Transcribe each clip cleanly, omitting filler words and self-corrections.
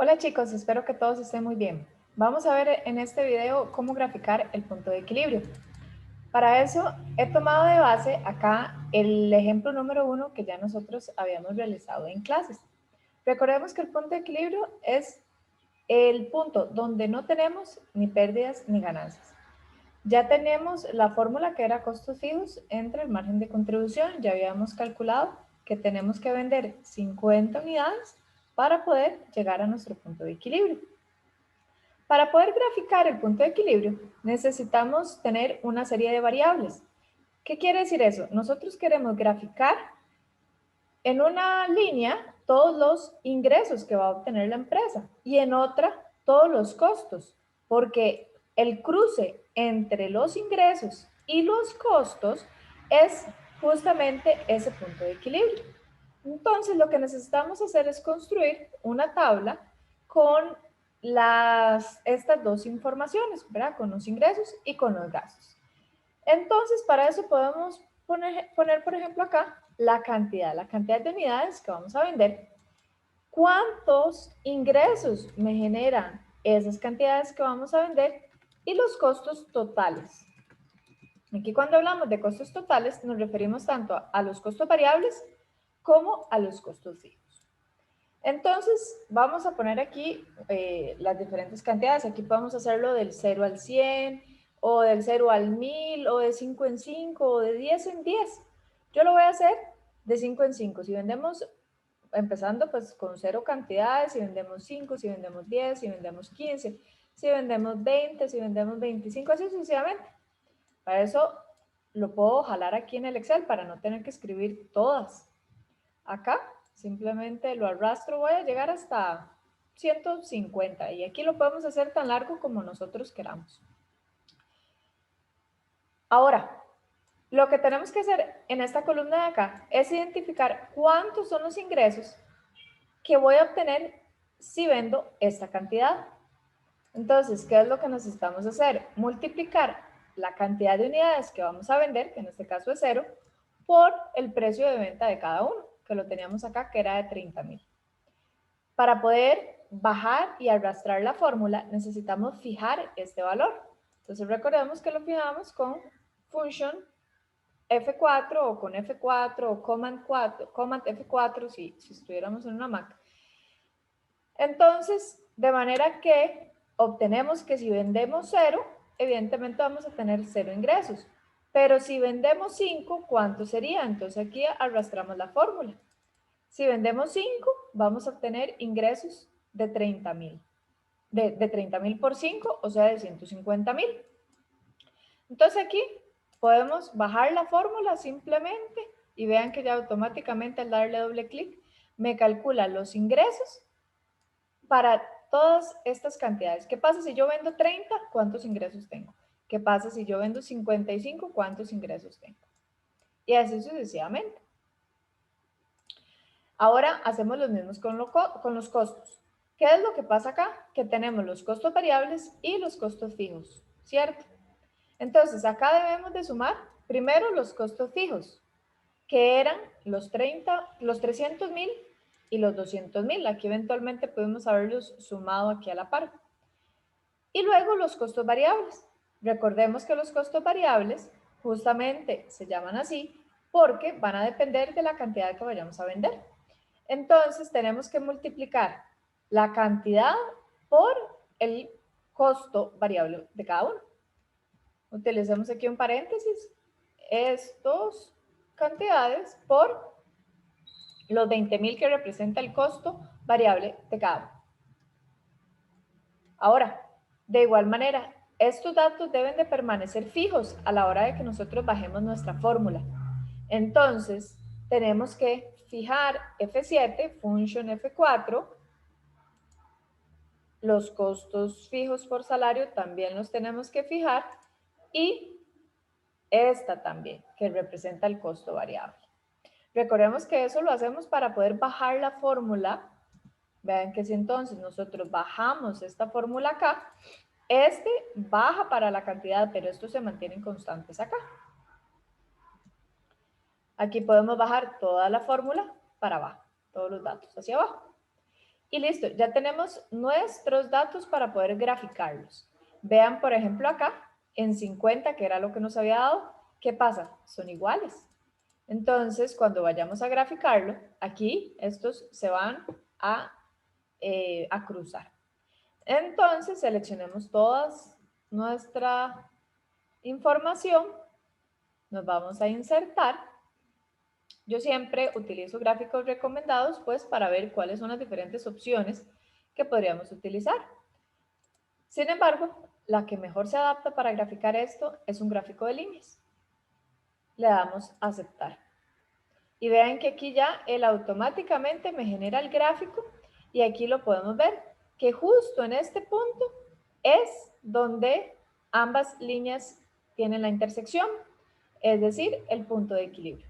Hola chicos, espero que todos estén muy bien. Vamos a ver en este video cómo graficar el punto de equilibrio. Para eso he tomado de base acá el ejemplo número 1 que ya nosotros habíamos realizado en clases. Recordemos que el punto de equilibrio es el punto donde no tenemos ni pérdidas ni ganancias. Ya tenemos la fórmula que era costos fijos entre el margen de contribución. Ya habíamos calculado que tenemos que vender 50 unidades para poder llegar a nuestro punto de equilibrio. Para poder graficar el punto de equilibrio, necesitamos tener una serie de variables. ¿Qué quiere decir eso? Nosotros queremos graficar en una línea todos los ingresos que va a obtener la empresa y en otra todos los costos, porque el cruce entre los ingresos y los costos es justamente ese punto de equilibrio. Entonces, lo que necesitamos hacer es construir una tabla con estas dos informaciones, ¿verdad? Con los ingresos y con los gastos. Entonces, para eso podemos poner, por ejemplo, acá la cantidad de unidades que vamos a vender. ¿Cuántos ingresos me generan esas cantidades que vamos a vender? Y los costos totales. Aquí cuando hablamos de costos totales nos referimos tanto a los costos variables como a los costos fijos. Entonces, vamos a poner aquí las diferentes cantidades. Aquí podemos hacerlo del 0 al 100, o del 0 al 1000, o de 5 en 5, o de 10 en 10. Yo lo voy a hacer de 5 en 5. Si vendemos, empezando pues con 0 cantidades, si vendemos 5, si vendemos 10, si vendemos 15, si vendemos 20, si vendemos 25, así sucesivamente. Para eso lo puedo jalar aquí en el Excel para no tener que escribir todas. Acá simplemente lo arrastro, voy a llegar hasta 150 y aquí lo podemos hacer tan largo como nosotros queramos. Ahora, lo que tenemos que hacer en esta columna de acá es identificar cuántos son los ingresos que voy a obtener si vendo esta cantidad. Entonces, ¿qué es lo que necesitamos hacer? Multiplicar la cantidad de unidades que vamos a vender, que en este caso es 0, por el precio de venta de cada uno, que lo teníamos acá, que era de 30,000. Para poder bajar y arrastrar la fórmula, necesitamos fijar este valor. Entonces, recordemos que lo fijamos con function F4 o con F4 o command F4 si estuviéramos en una Mac. Entonces, de manera que obtenemos que si vendemos 0, evidentemente vamos a tener 0 ingresos. Pero si vendemos 5, ¿cuánto sería? Entonces aquí arrastramos la fórmula. Si vendemos 5, vamos a obtener ingresos de 30,000. De 30,000 por 5, o sea, de 150,000. Entonces aquí podemos bajar la fórmula simplemente y vean que ya automáticamente al darle doble clic me calcula los ingresos para todas estas cantidades. ¿Qué pasa si yo vendo 30? ¿Cuántos ingresos tengo? ¿Qué pasa si yo vendo 55? ¿Cuántos ingresos tengo? Y así sucesivamente. Ahora hacemos los mismos con los costos. ¿Qué es lo que pasa acá? Que tenemos los costos variables y los costos fijos, ¿cierto? Entonces, acá debemos de sumar primero los costos fijos, que eran los 300,000 y los 200,000. Aquí eventualmente podemos haberlos sumado aquí a la par. Y luego los costos variables. Recordemos que los costos variables justamente se llaman así porque van a depender de la cantidad que vayamos a vender. Entonces tenemos que multiplicar la cantidad por el costo variable de cada uno. Utilicemos aquí un paréntesis. Estas cantidades por los 20,000 que representa el costo variable de cada uno. Ahora, de igual manera, estos datos deben de permanecer fijos a la hora de que nosotros bajemos nuestra fórmula. Entonces, tenemos que fijar F7, function F4, los costos fijos por salario también los tenemos que fijar y esta también, que representa el costo variable. Recordemos que eso lo hacemos para poder bajar la fórmula. Vean que si entonces nosotros bajamos esta fórmula acá, este baja para la cantidad, pero estos se mantienen constantes acá. Aquí podemos bajar toda la fórmula para abajo, todos los datos hacia abajo. Y listo, ya tenemos nuestros datos para poder graficarlos. Vean, por ejemplo, acá en 50, que era lo que nos había dado, ¿qué pasa? Son iguales. Entonces, cuando vayamos a graficarlo, aquí estos se van a cruzar. Entonces, seleccionemos toda nuestra información, nos vamos a insertar. Yo siempre utilizo gráficos recomendados, pues, para ver cuáles son las diferentes opciones que podríamos utilizar. Sin embargo, la que mejor se adapta para graficar esto es un gráfico de líneas. Le damos a aceptar. Y vean que aquí ya él automáticamente me genera el gráfico y aquí lo podemos ver que justo en este punto es donde ambas líneas tienen la intersección, es decir, el punto de equilibrio.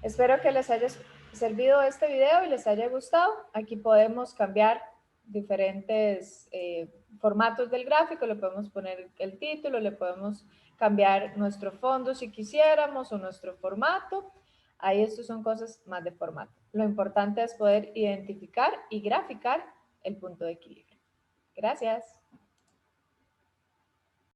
Espero que les haya servido este video y les haya gustado. Aquí podemos cambiar diferentes formatos del gráfico, le podemos poner el título, le podemos cambiar nuestro fondo si quisiéramos o nuestro formato. Ahí estos son cosas más de formato. Lo importante es poder identificar y graficar el punto de equilibrio. Gracias.